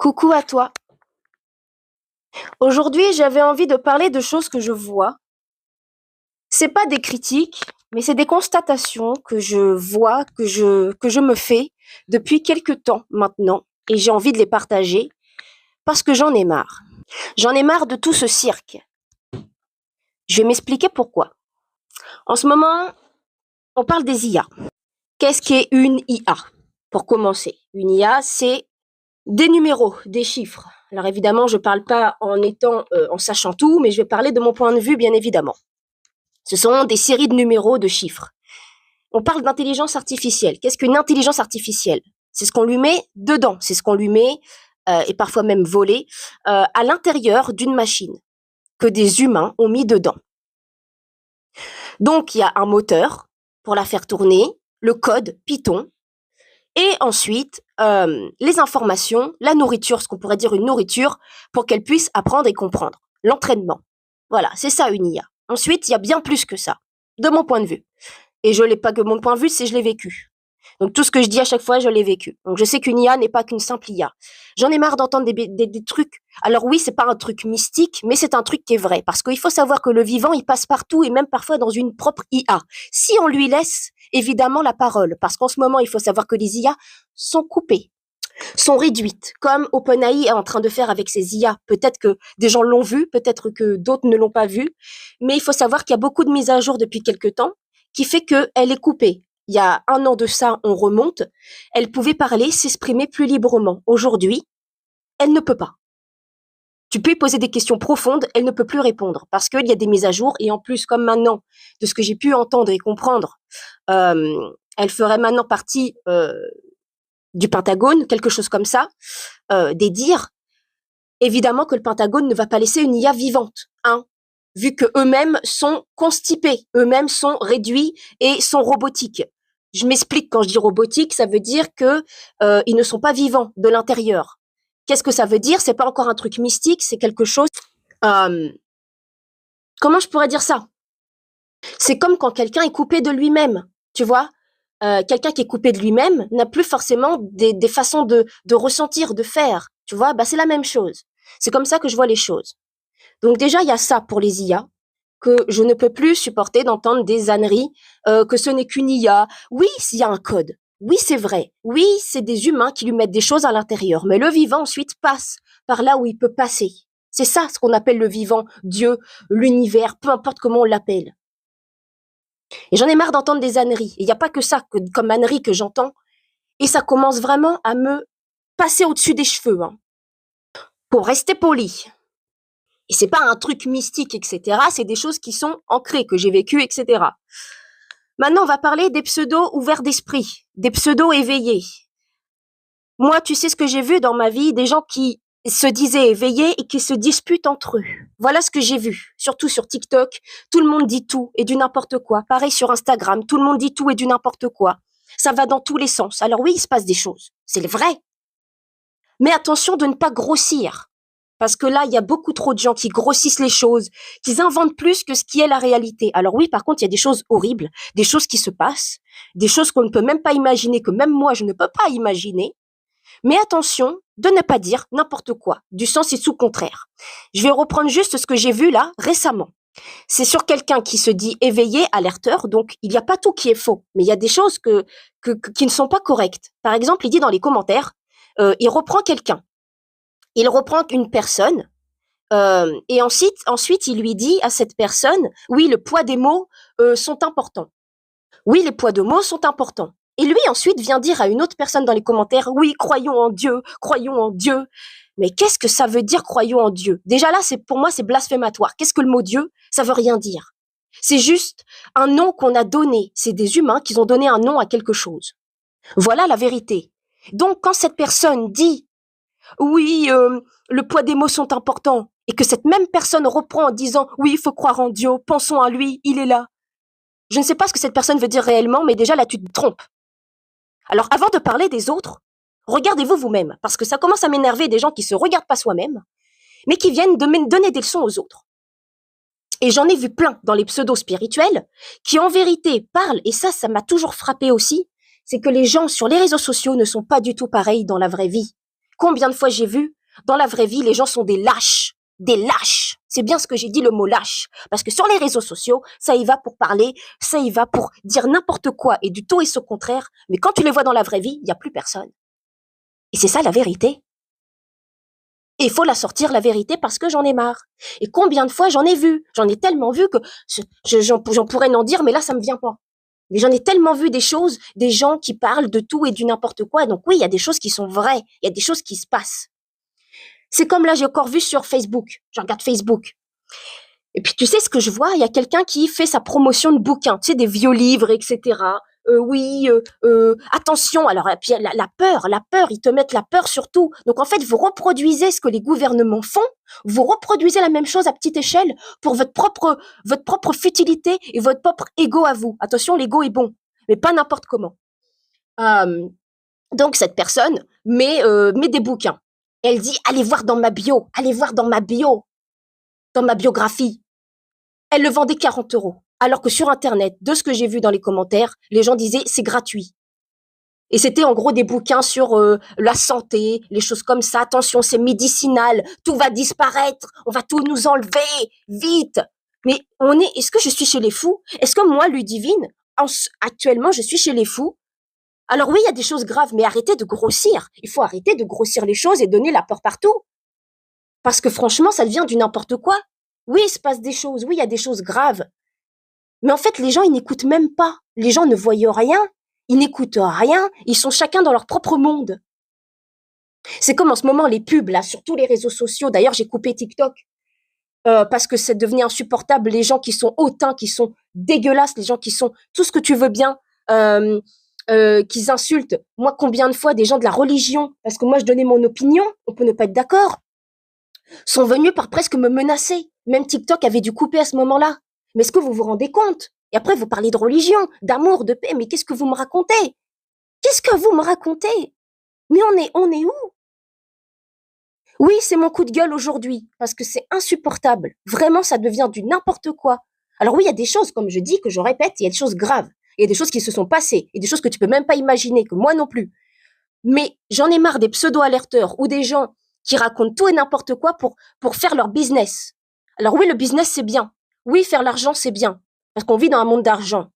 Coucou à toi. Aujourd'hui, j'avais envie de parler de choses que je vois. C'est pas des critiques, mais c'est des constatations que je vois, que je me fais depuis quelques temps maintenant. Et j'ai envie de les partager parce que j'en ai marre. J'en ai marre de tout ce cirque. Je vais m'expliquer pourquoi. En ce moment, on parle des IA. Qu'est-ce qu'est une IA? Pour commencer, une IA, c'est des numéros, des chiffres. Alors évidemment, je parle pas en sachant tout, mais je vais parler de mon point de vue, bien évidemment. Ce sont des séries de numéros, de chiffres. On parle d'intelligence artificielle. Qu'est-ce qu'une intelligence artificielle? C'est ce qu'on lui met dedans, c'est ce qu'on lui met, et parfois même volé, à l'intérieur d'une machine que des humains ont mis dedans. Donc il y a un moteur pour la faire tourner, le code Python, et ensuite les informations, la nourriture, ce qu'on pourrait dire une nourriture, pour qu'elle puisse apprendre et comprendre. L'entraînement. Voilà, c'est ça une IA. Ensuite, il y a bien plus que ça, de mon point de vue. Et je l'ai pas que mon point de vue, c'est je l'ai vécu. Donc tout ce que je dis à chaque fois, je l'ai vécu. Donc je sais qu'une IA n'est pas qu'une simple IA. J'en ai marre d'entendre des trucs. Alors oui, c'est pas un truc mystique, mais c'est un truc qui est vrai. Parce qu'il faut savoir que le vivant, il passe partout et même parfois dans une propre IA. Si on lui laisse évidemment la parole, parce qu'en ce moment, il faut savoir que les IA sont coupées, sont réduites, comme OpenAI est en train de faire avec ses IA. Peut-être que des gens l'ont vu, peut-être que d'autres ne l'ont pas vu, mais il faut savoir qu'il y a beaucoup de mises à jour depuis quelques temps qui fait qu'elle est coupée. Il y a un an de ça, on remonte, elle pouvait parler, s'exprimer plus librement. Aujourd'hui, elle ne peut pas. Tu peux lui poser des questions profondes, elle ne peut plus répondre parce qu'il y a des mises à jour et en plus, comme maintenant, de ce que j'ai pu entendre et comprendre, elle ferait maintenant partie du Pentagone, quelque chose comme ça, des dires. Évidemment que le Pentagone ne va pas laisser une IA vivante, hein, vu que eux-mêmes sont constipés, eux-mêmes sont réduits et sont robotiques. Je m'explique, quand je dis robotique, ça veut dire que ils ne sont pas vivants de l'intérieur. Qu'est-ce que ça veut dire? C'est pas encore un truc mystique, c'est quelque chose. euh, Comment je pourrais dire ça? C'est comme quand quelqu'un est coupé de lui-même, tu vois. Quelqu'un qui est coupé de lui-même n'a plus forcément des façons de ressentir, de faire, tu vois. Bah c'est la même chose. C'est comme ça que je vois les choses. Donc déjà, il y a ça pour les IA, que je ne peux plus supporter d'entendre des âneries, que ce n'est qu'une IA. Oui, s'il y a un code. Oui, c'est vrai. Oui, c'est des humains qui lui mettent des choses à l'intérieur. Mais le vivant, ensuite, passe par là où il peut passer. C'est ça, ce qu'on appelle le vivant, Dieu, l'univers, peu importe comment on l'appelle. Et j'en ai marre d'entendre des âneries. Il n'y a pas que ça, comme âneries que j'entends. Et ça commence vraiment à me passer au-dessus des cheveux. Hein. Pour rester poli, et c'est pas un truc mystique, etc. C'est des choses qui sont ancrées, que j'ai vécues, etc. Maintenant, on va parler des pseudos ouverts d'esprit, des pseudos éveillés. Moi, tu sais ce que j'ai vu dans ma vie, des gens qui se disaient éveillés et qui se disputent entre eux. Voilà ce que j'ai vu, surtout sur TikTok. Tout le monde dit tout et du n'importe quoi. Pareil sur Instagram, tout le monde dit tout et du n'importe quoi. Ça va dans tous les sens. Alors oui, il se passe des choses, c'est vrai. Mais attention de ne pas grossir. Parce que là, il y a beaucoup trop de gens qui grossissent les choses, qui inventent plus que ce qui est la réalité. Alors oui, par contre, il y a des choses horribles, des choses qui se passent, des choses qu'on ne peut même pas imaginer, que même moi, je ne peux pas imaginer. Mais attention de ne pas dire n'importe quoi, du sens et sous contraire. Je vais reprendre juste ce que j'ai vu là récemment. C'est sur quelqu'un qui se dit éveillé, alerteur, donc il n'y a pas tout qui est faux, mais il y a des choses qui ne sont pas correctes. Par exemple, il dit dans les commentaires, il reprend quelqu'un. Il reprend une personne et ensuite, il lui dit à cette personne, oui, le poids des mots sont importants. Oui, les poids de mots sont importants. Et lui, ensuite, vient dire à une autre personne dans les commentaires, oui, croyons en Dieu, croyons en Dieu. Mais qu'est-ce que ça veut dire, croyons en Dieu? Déjà là, pour moi, c'est blasphématoire. Qu'est-ce que le mot Dieu? Ça veut rien dire. C'est juste un nom qu'on a donné. C'est des humains qui ont donné un nom à quelque chose. Voilà la vérité. Donc, quand cette personne dit oui, le poids des mots sont importants, et que cette même personne reprend en disant, oui, il faut croire en Dieu, pensons à lui, il est là. Je ne sais pas ce que cette personne veut dire réellement, mais déjà là, tu te trompes. Alors, avant de parler des autres, regardez-vous vous-même, parce que ça commence à m'énerver des gens qui se regardent pas soi-même, mais qui viennent de me donner des leçons aux autres. Et j'en ai vu plein dans les pseudo-spirituels, qui en vérité parlent, et ça m'a toujours frappé aussi, c'est que les gens sur les réseaux sociaux ne sont pas du tout pareils dans la vraie vie. Combien de fois j'ai vu, dans la vraie vie, les gens sont des lâches. Des lâches. C'est bien ce que j'ai dit, le mot lâche. Parce que sur les réseaux sociaux, ça y va pour parler, ça y va pour dire n'importe quoi et du tout et son contraire. Mais quand tu les vois dans la vraie vie, il n'y a plus personne. Et c'est ça la vérité. Et il faut la sortir, la vérité, parce que j'en ai marre. Et combien de fois j'en ai vu? J'en ai tellement vu que j'en pourrais n'en dire, mais là, ça me vient pas. Mais j'en ai tellement vu des choses, des gens qui parlent de tout et du n'importe quoi. Donc oui, il y a des choses qui sont vraies. Il y a des choses qui se passent. C'est comme là, j'ai encore vu sur Facebook. Je regarde Facebook. Et puis, tu sais ce que je vois? Il y a quelqu'un qui fait sa promotion de bouquins, tu sais, des vieux livres, etc. Attention. Alors, et puis la peur, ils te mettent la peur surtout. Donc, en fait, vous reproduisez ce que les gouvernements font. Vous reproduisez la même chose à petite échelle pour votre propre futilité et votre propre ego à vous. Attention, l'ego est bon, mais pas n'importe comment. Donc, cette personne met des bouquins. Elle dit, allez voir dans ma bio, dans ma biographie. Elle le vendait 40 €. Alors que sur Internet, de ce que j'ai vu dans les commentaires, les gens disaient c'est gratuit. Et c'était en gros des bouquins sur la santé, les choses comme ça. Attention, c'est médicinal, tout va disparaître, on va tout nous enlever, vite. Mais est-ce que je suis chez les fous? Est-ce que moi, Ludivine, actuellement, je suis chez les fous? Alors oui, il y a des choses graves, mais arrêtez de grossir. Il faut arrêter de grossir les choses et donner la peur partout. Parce que franchement, ça devient du n'importe quoi. Oui, il se passe des choses, oui, il y a des choses graves. Mais en fait, les gens, ils n'écoutent même pas. Les gens ne voient rien, ils n'écoutent rien, ils sont chacun dans leur propre monde. C'est comme en ce moment les pubs, là, sur tous les réseaux sociaux. D'ailleurs, j'ai coupé TikTok parce que c'est devenu insupportable. Les gens qui sont hautains, qui sont dégueulasses, les gens qui sont tout ce que tu veux bien, qu'ils insultent. Moi, combien de fois des gens de la religion, parce que moi, je donnais mon opinion, on peut ne pas être d'accord, sont venus par presque me menacer. Même TikTok avait dû couper à ce moment-là. Mais est-ce que vous vous rendez compte? Et après, vous parlez de religion, d'amour, de paix. Mais qu'est-ce que vous me racontez? Qu'est-ce que vous me racontez? Mais on est où? Oui, c'est mon coup de gueule aujourd'hui, parce que c'est insupportable. Vraiment, ça devient du n'importe quoi. Alors oui, il y a des choses, comme je dis, que je répète, il y a des choses graves. Il y a des choses qui se sont passées, et des choses que tu peux même pas imaginer, que moi non plus. Mais j'en ai marre des pseudo-alerteurs ou des gens qui racontent tout et n'importe quoi pour faire leur business. Alors oui, le business, c'est bien. Oui, faire l'argent, c'est bien. Parce qu'on vit dans un monde d'argent.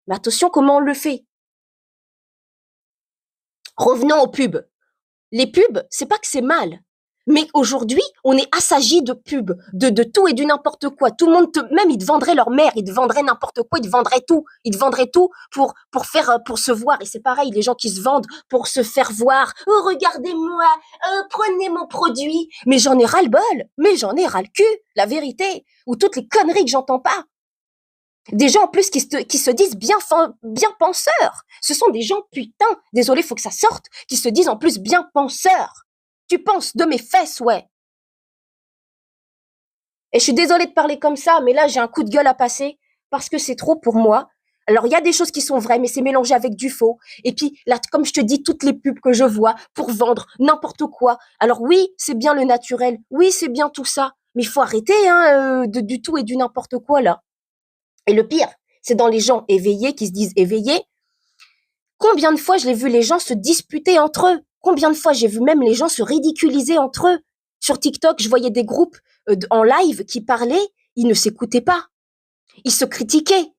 Mais attention, comment on le fait? Revenons aux pubs. Les pubs, c'est pas que c'est mal. Mais aujourd'hui, on est assagi de pubs, de tout et du n'importe quoi. Tout le monde, même ils te vendraient leur mère, ils te vendraient n'importe quoi, ils te vendraient tout. Ils te vendraient tout pour se voir. Et c'est pareil, les gens qui se vendent pour se faire voir. Oh, regardez-moi, prenez mon produit. Mais j'en ai ras le bol. Mais j'en ai ras le cul, la vérité. Ou toutes les conneries que j'entends pas. Des gens en plus qui se disent bien penseurs. Ce sont des gens, putain, désolé, faut que ça sorte, qui se disent en plus bien penseurs. Tu penses de mes fesses, ouais. Et je suis désolée de parler comme ça, mais là, j'ai un coup de gueule à passer parce que c'est trop pour moi. Alors, il y a des choses qui sont vraies, mais c'est mélangé avec du faux. Et puis, là, comme je te dis, toutes les pubs que je vois pour vendre n'importe quoi. Alors oui, c'est bien le naturel. Oui, c'est bien tout ça. Mais il faut arrêter du tout et du n'importe quoi, là. Et le pire, c'est dans les gens éveillés qui se disent éveillés. Combien de fois je l'ai vu les gens se disputer entre eux? Combien de fois j'ai vu même les gens se ridiculiser entre eux? Sur TikTok, je voyais des groupes en live qui parlaient, ils ne s'écoutaient pas. Ils se critiquaient.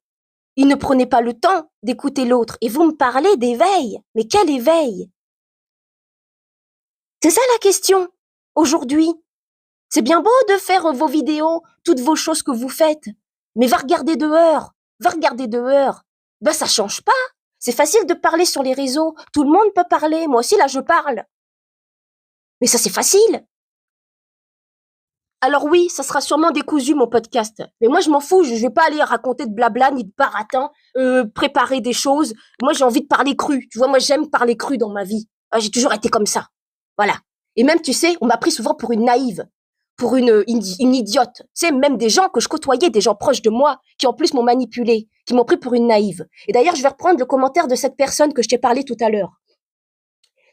Ils ne prenaient pas le temps d'écouter l'autre. Et vous me parlez d'éveil. Mais quel éveil? C'est ça la question, aujourd'hui. C'est bien beau de faire vos vidéos, toutes vos choses que vous faites. Mais va regarder dehors. Va regarder dehors. Ben, ça change pas. C'est facile de parler sur les réseaux. Tout le monde peut parler. Moi aussi, là, je parle. Mais ça, c'est facile. Alors oui, ça sera sûrement décousu, mon podcast. Mais moi, je m'en fous. Je vais pas aller raconter de blabla ni de baratin, préparer des choses. Moi, j'ai envie de parler cru. Tu vois, moi, j'aime parler cru dans ma vie. Ah, j'ai toujours été comme ça. Voilà. Et même, tu sais, on m'a pris souvent pour une naïve, pour une idiote. Tu sais, même des gens que je côtoyais, des gens proches de moi, qui en plus m'ont manipulé, qui m'ont pris pour une naïve. Et d'ailleurs, je vais reprendre le commentaire de cette personne que je t'ai parlé tout à l'heure.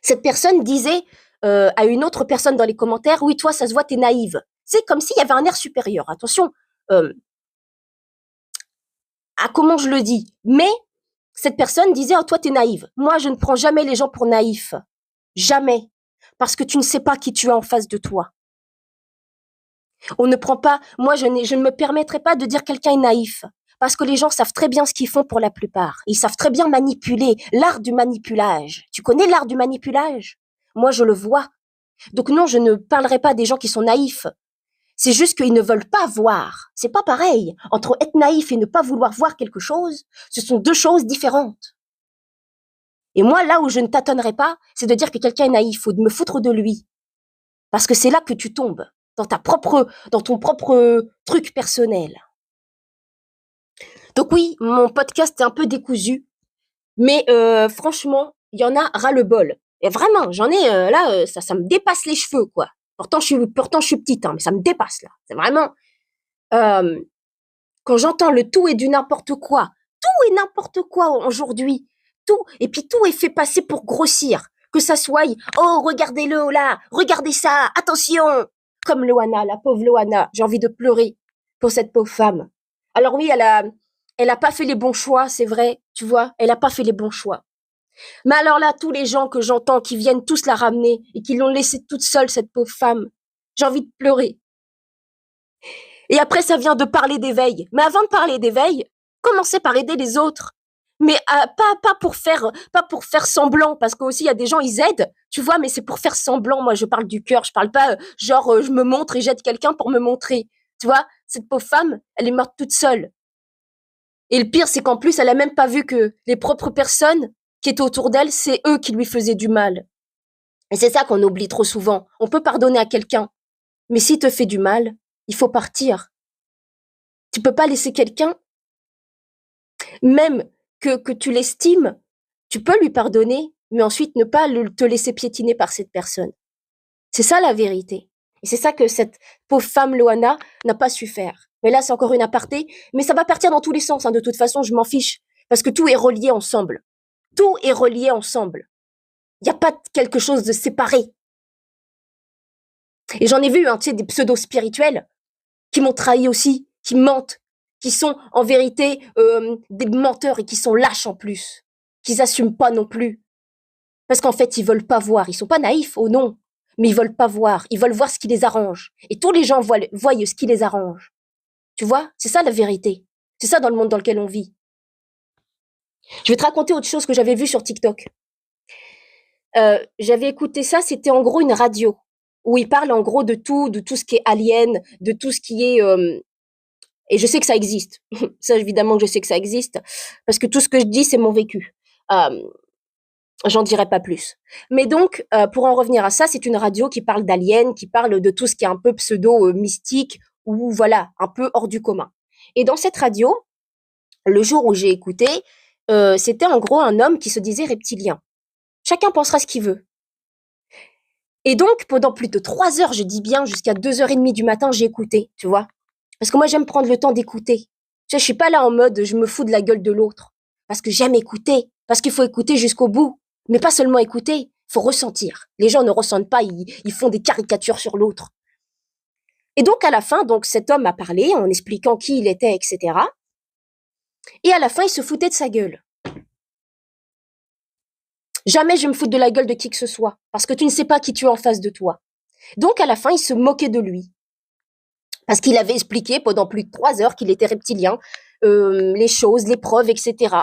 Cette personne disait à une autre personne dans les commentaires, oui, toi, ça se voit, t'es naïve. C'est comme s'il y avait un air supérieur. Attention, à comment je le dis. Mais cette personne disait, oh, toi, t'es naïve. Moi, je ne prends jamais les gens pour naïfs. Jamais. parce que tu ne sais pas qui tu as en face de toi. On ne prend pas, moi je ne me permettrai pas de dire quelqu'un est naïf, parce que les gens savent très bien ce qu'ils font pour la plupart. Ils savent très bien manipuler, l'art du manipulage. Tu connais l'art du manipulage? Moi je le vois. Donc non, je ne parlerai pas des gens qui sont naïfs. C'est juste qu'ils ne veulent pas voir. C'est pas pareil. Entre être naïf et ne pas vouloir voir quelque chose, ce sont deux choses différentes. Et moi, là où je ne tâtonnerai pas, c'est de dire que quelqu'un est naïf ou de me foutre de lui. Parce que c'est là que tu tombes, dans ton propre truc personnel. Donc oui, mon podcast est un peu décousu, mais franchement, il y en a ras-le-bol. Et vraiment, j'en ai là, ça me dépasse les cheveux, quoi. Pourtant, je suis petite, hein, mais ça me dépasse là. C'est vraiment euh, quand j'entends le tout et du n'importe quoi, tout et n'importe quoi aujourd'hui, tout et puis tout est fait passer pour grossir. Que ça soit, oh regardez-le là, regardez ça, attention, comme Loana, la pauvre Loana, j'ai envie de pleurer pour cette pauvre femme. Alors oui, elle a pas fait les bons choix, c'est vrai, tu vois, elle a pas fait les bons choix. Mais alors là, tous les gens que j'entends qui viennent tous la ramener et qui l'ont laissée toute seule, cette pauvre femme, j'ai envie de pleurer. Et après, ça vient de parler d'éveil. Mais avant de parler d'éveil, commencez par aider les autres. Mais pas pour faire semblant, parce qu'aussi il y a des gens ils aident, tu vois, mais c'est pour faire semblant. Moi, je parle du cœur, je parle pas je me montre et j'aide quelqu'un pour me montrer. Tu vois, cette pauvre femme, elle est morte toute seule. Et le pire, c'est qu'en plus, elle a même pas vu que les propres personnes qui étaient autour d'elle, c'est eux qui lui faisaient du mal. Et c'est ça qu'on oublie trop souvent. On peut pardonner à quelqu'un, mais s'il te fait du mal, il faut partir. Tu peux pas laisser quelqu'un, même que tu l'estimes, tu peux lui pardonner, mais ensuite ne pas te laisser piétiner par cette personne. C'est ça la vérité. Et c'est ça que cette pauvre femme Loana n'a pas su faire. Mais là, c'est encore une aparté, mais ça va partir dans tous les sens, hein. De toute façon, je m'en fiche, parce que tout est relié ensemble. Tout est relié ensemble. Il n'y a pas quelque chose de séparé. Et j'en ai vu, hein, tu sais, des pseudo-spirituels qui m'ont trahi aussi, qui mentent, qui sont en vérité des menteurs et qui sont lâches en plus, qui s'assument pas non plus. Parce qu'en fait, ils veulent pas voir. Ils sont pas naïfs, oh non, mais ils veulent pas voir. Ils veulent voir ce qui les arrange. Et tous les gens voient ce qui les arrange. Tu vois, c'est ça la vérité. C'est ça dans le monde dans lequel on vit. Je vais te raconter autre chose que j'avais vu sur TikTok. J'avais écouté ça, c'était en gros une radio où ils parlent en gros de tout ce qui est alien, de tout ce qui est et je sais que ça existe. Ça, évidemment que je sais que ça existe, parce que tout ce que je dis, c'est mon vécu. J'en dirai pas plus. Mais donc, pour en revenir à ça, c'est une radio qui parle d'aliens, qui parle de tout ce qui est un peu pseudo-mystique, ou voilà, un peu hors du commun. Et dans cette radio, le jour où j'ai écouté, c'était en gros un homme qui se disait reptilien. Chacun pensera ce qu'il veut. Et donc, pendant plus de 3 heures, je dis bien, jusqu'à 2h30 du matin, j'ai écouté, tu vois. Parce que moi, j'aime prendre le temps d'écouter. Tu sais, je suis pas là en mode, je me fous de la gueule de l'autre. Parce que j'aime écouter. Parce qu'il faut écouter jusqu'au bout. Mais pas seulement écouter, faut ressentir. Les gens ne ressentent pas, ils font des caricatures sur l'autre. Et donc, à la fin, donc, cet homme a parlé en expliquant qui il était, etc. Et à la fin, il se foutait de sa gueule. Jamais je me fous de la gueule de qui que ce soit. Parce que tu ne sais pas qui tu es en face de toi. Donc, à la fin, il se moquait de lui. Parce qu'il avait expliqué pendant plus de 3 heures qu'il était reptilien, les choses, les preuves, etc.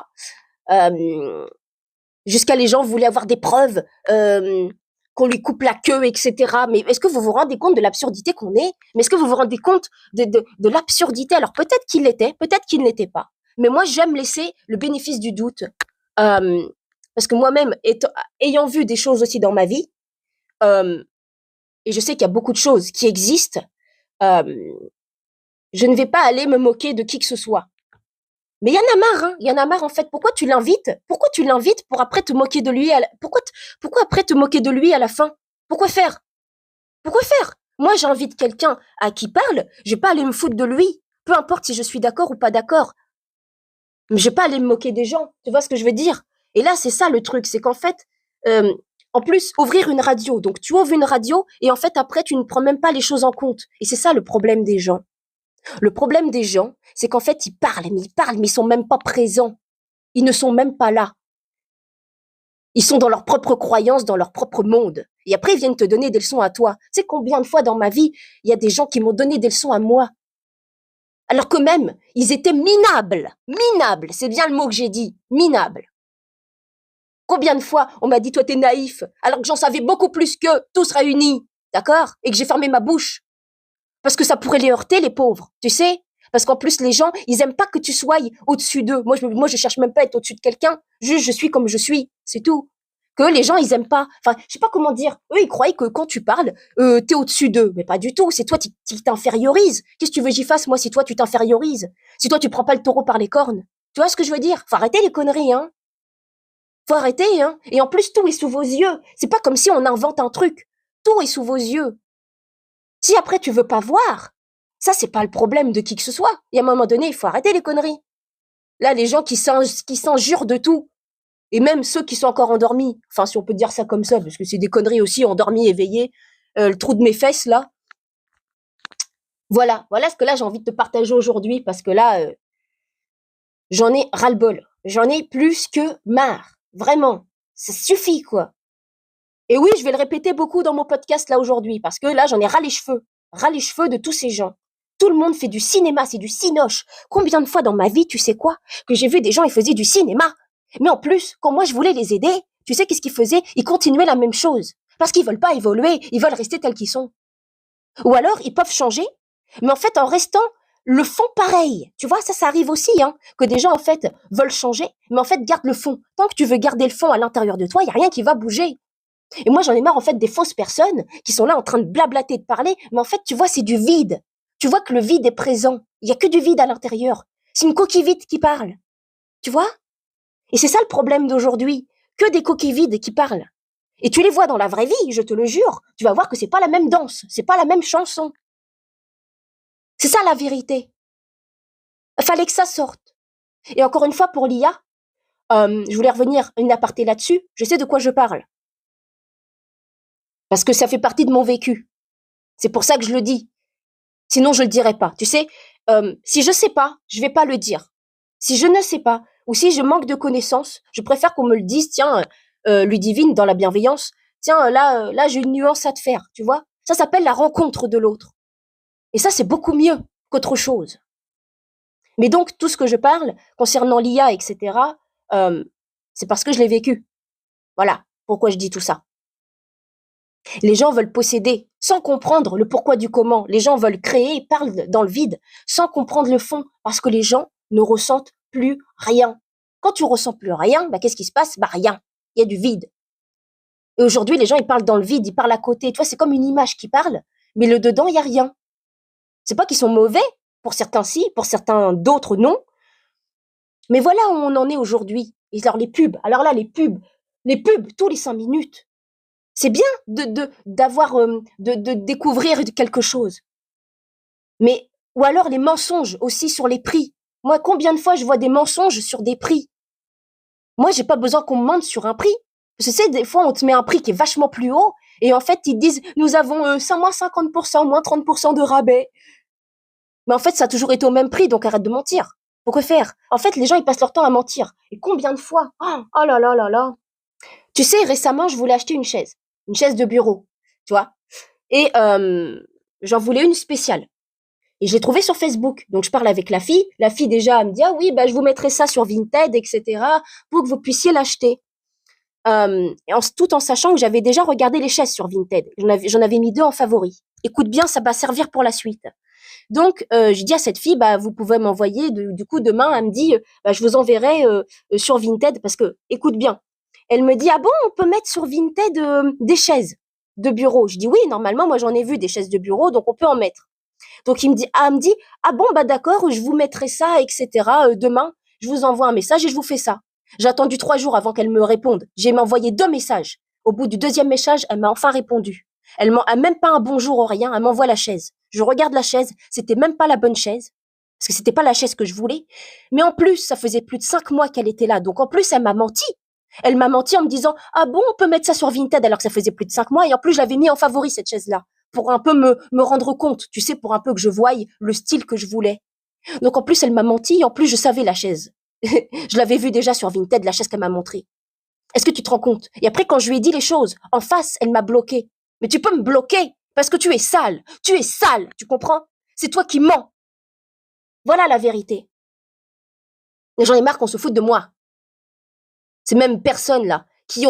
Jusqu'à les gens voulaient avoir des preuves, qu'on lui coupe la queue, etc. Mais est-ce que vous vous rendez compte de l'absurdité qu'on est? Mais est-ce que vous vous rendez compte de l'absurdité? Alors peut-être qu'il l'était, peut-être qu'il ne l'était pas. Mais moi, j'aime laisser le bénéfice du doute. Parce que moi-même, ayant vu des choses aussi dans ma vie, et je sais qu'il y a beaucoup de choses qui existent, je ne vais pas aller me moquer de qui que ce soit. Mais il y en a marre, hein. Il y en a marre, en fait. Pourquoi tu l'invites? Pourquoi tu l'invites pour après te moquer de lui pourquoi après te moquer de lui à la fin? Pourquoi faire? Pourquoi faire? Moi, j'invite quelqu'un à qui parle, je vais pas aller me foutre de lui. Peu importe si je suis d'accord ou pas d'accord. Mais je vais pas aller me moquer des gens. Tu vois ce que je veux dire? Et là, c'est ça le truc. C'est qu'en fait, en plus, ouvrir une radio. Donc, tu ouvres une radio et en fait, après, tu ne prends même pas les choses en compte. Et c'est ça le problème des gens. Le problème des gens, c'est qu'en fait, ils parlent, mais ils sont même pas présents. Ils ne sont même pas là. Ils sont dans leur propre croyance, dans leur propre monde. Et après, ils viennent te donner des leçons à toi. Tu sais combien de fois dans ma vie, il y a des gens qui m'ont donné des leçons à moi. Alors que même, ils étaient minables. Minables, c'est bien le mot que j'ai dit. Minables. Combien de fois on m'a dit, toi, t'es naïf, alors que j'en savais beaucoup plus qu'eux, tous réunis. D'accord? Et que j'ai fermé ma bouche. Parce que ça pourrait les heurter, les pauvres. Tu sais? Parce qu'en plus, les gens, ils aiment pas que tu sois au-dessus d'eux. Moi, je cherche même pas à être au-dessus de quelqu'un. Juste, je suis comme je suis. C'est tout. Que les gens, ils aiment pas. Enfin, je sais pas comment dire. Eux, ils croyaient que quand tu parles, t'es au-dessus d'eux. Mais pas du tout. C'est toi qui t'infériorises. Qu'est-ce que tu veux que j'y fasse, moi, si toi, tu t'infériorises? Si toi, tu prends pas le taureau par les cornes. Tu vois ce que je veux dire? Faut arrêter les conneries, hein. Faut arrêter, hein. Et en plus, tout est sous vos yeux. C'est pas comme si on invente un truc. Tout est sous vos yeux. Si après, tu veux pas voir, ça, c'est pas le problème de qui que ce soit. Et à un moment donné, il faut arrêter les conneries. Là, les gens qui s'injurent de tout. Et même ceux qui sont encore endormis. Enfin, si on peut dire ça comme ça, parce que c'est des conneries aussi, endormis, éveillés. Le trou de mes fesses, là. Voilà ce que là, j'ai envie de te partager aujourd'hui, parce que là, j'en ai ras-le-bol. J'en ai plus que marre. Vraiment. Ça suffit, quoi. Et oui, je vais le répéter beaucoup dans mon podcast, là, aujourd'hui, parce que là, j'en ai ras les cheveux. Ras les cheveux de tous ces gens. Tout le monde fait du cinéma, c'est du cinoche. Combien de fois dans ma vie, tu sais quoi, que j'ai vu des gens, ils faisaient du cinéma. Mais en plus, quand moi je voulais les aider, tu sais qu'est-ce qu'ils faisaient? Ils continuaient la même chose. Parce qu'ils veulent pas évoluer, ils veulent rester tels qu'ils sont. Ou alors, ils peuvent changer, mais en fait, en restant le fond pareil. Tu vois, ça arrive aussi, hein, que des gens, en fait, veulent changer, mais en fait, gardent le fond. Tant que tu veux garder le fond à l'intérieur de toi, il y a rien qui va bouger. Et moi, j'en ai marre, en fait, des fausses personnes qui sont là en train de blablater, de parler, mais en fait, tu vois, c'est du vide. Tu vois que le vide est présent. Il y a que du vide à l'intérieur. C'est une coquille vide qui parle. Tu vois? Et c'est ça le problème d'aujourd'hui. Que des coquilles vides qui parlent. Et tu les vois dans la vraie vie, je te le jure. Tu vas voir que c'est pas la même danse. C'est pas la même chanson. C'est ça la vérité. Il fallait que ça sorte. Et encore une fois, pour l'IA, je voulais revenir une aparté là-dessus. Je sais de quoi je parle. Parce que ça fait partie de mon vécu. C'est pour ça que je le dis. Sinon, je le dirais pas. Tu sais, si je sais pas, je vais pas le dire. Si je ne sais pas, ou si je manque de connaissances, je préfère qu'on me le dise. Tiens, Ludivine, dans la bienveillance, tiens, là, j'ai une nuance à te faire. Tu vois? Ça s'appelle la rencontre de l'autre. Et ça, c'est beaucoup mieux qu'autre chose. Mais donc, tout ce que je parle concernant l'IA, etc., c'est parce que je l'ai vécu. Voilà pourquoi je dis tout ça. Les gens veulent posséder sans comprendre le pourquoi du comment. Les gens veulent créer, parlent dans le vide sans comprendre le fond parce que les gens ne ressentent plus rien. Quand tu ressens plus rien, bah, qu'est-ce qui se passe? Bah, rien. Il y a du vide. Et aujourd'hui, les gens, ils parlent dans le vide, ils parlent à côté. Tu vois, c'est comme une image qui parle, mais le dedans, il y a rien. C'est pas qu'ils sont mauvais. Pour certains, si. Pour certains, d'autres, non. Mais voilà où on en est aujourd'hui. Et alors, les pubs. Alors là, les pubs, tous les 5 minutes. C'est bien d'avoir, de découvrir quelque chose. Mais, ou alors les mensonges aussi sur les prix. Moi, combien de fois je vois des mensonges sur des prix? Moi, j'ai pas besoin qu'on me mente sur un prix. Parce que c'est des fois, on te met un prix qui est vachement plus haut, et en fait, ils disent, nous avons moins 50%, moins 30% de rabais. Mais en fait, ça a toujours été au même prix, donc arrête de mentir. Faut que faire? En fait, les gens, ils passent leur temps à mentir. Et combien de fois? Oh là là là là. Tu sais, récemment, je voulais acheter une chaise de bureau, tu vois. Et j'en voulais une spéciale. Et je l'ai trouvée sur Facebook. Donc, je parle avec la fille. La fille, déjà, elle me dit, ah oui, bah, je vous mettrai ça sur Vinted, etc., pour que vous puissiez l'acheter. Tout en sachant que j'avais déjà regardé les chaises sur Vinted. J'en avais mis 2 en favori. Écoute bien, ça va servir pour la suite. Donc, je dis à cette fille, bah, vous pouvez m'envoyer, du coup, demain, elle me dit, bah, je vous enverrai sur Vinted, parce que, écoute bien, elle me dit, ah bon, on peut mettre sur Vinted des chaises de bureau. Je dis, oui, normalement, moi, j'en ai vu des chaises de bureau, donc on peut en mettre. Donc, elle me dit, ah bon, bah d'accord, je vous mettrai ça, etc. Demain, je vous envoie un message et je vous fais ça. J'ai attendu 3 jours avant qu'elle me réponde. J'ai envoyé 2 messages. Au bout du 2e message, elle m'a enfin répondu. Elle m'a même pas un bonjour ou rien, elle m'envoie la chaise. Je regarde la chaise, c'était même pas la bonne chaise, parce que c'était pas la chaise que je voulais. Mais en plus, ça faisait plus de 5 mois qu'elle était là, donc en plus, elle m'a menti. Elle m'a menti en me disant, ah bon, on peut mettre ça sur Vinted, alors que ça faisait plus de 5 mois, et en plus, je l'avais mis en favori, cette chaise-là, pour un peu me rendre compte, tu sais, pour un peu que je voie le style que je voulais. Donc en plus, elle m'a menti, et en plus, je savais la chaise. Je l'avais vue déjà sur Vinted, la chaise qu'elle m'a montrée. Est-ce que tu te rends compte? Et après, quand je lui ai dit les choses, en face, elle m'a bloqué. Mais tu peux me bloquer parce que tu es sale. Tu es sale, tu comprends? C'est toi qui mens. Voilà la vérité. Et j'en ai marre qu'on se foute de moi. Ces mêmes personnes là qui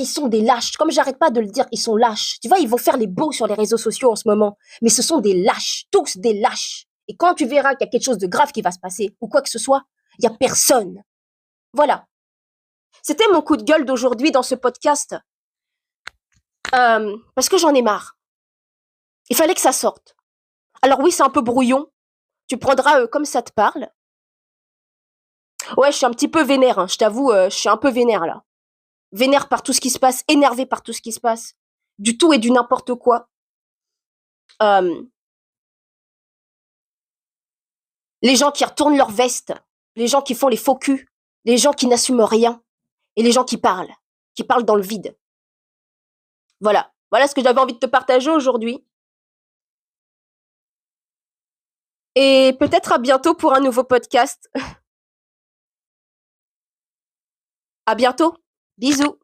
sont des lâches. Comme j'arrête pas de le dire, ils sont lâches. Tu vois, ils vont faire les beaux sur les réseaux sociaux en ce moment, mais ce sont des lâches, tous des lâches. Et quand tu verras qu'il y a quelque chose de grave qui va se passer ou quoi que ce soit, il y a personne. Voilà. C'était mon coup de gueule d'aujourd'hui dans ce podcast parce que j'en ai marre. Il fallait que ça sorte. Alors oui, c'est un peu brouillon. Tu prendras comme ça te parle. Ouais, je suis un petit peu vénère, hein. Je t'avoue, je suis un peu vénère là. Vénère par tout ce qui se passe, énervée par tout ce qui se passe. Du tout et du n'importe quoi. Euh, les gens qui retournent leur veste, les gens qui font les faux culs, les gens qui n'assument rien, et les gens qui parlent dans le vide. Voilà. Voilà ce que j'avais envie de te partager aujourd'hui. Et peut-être à bientôt pour un nouveau podcast. À bientôt. Bisous.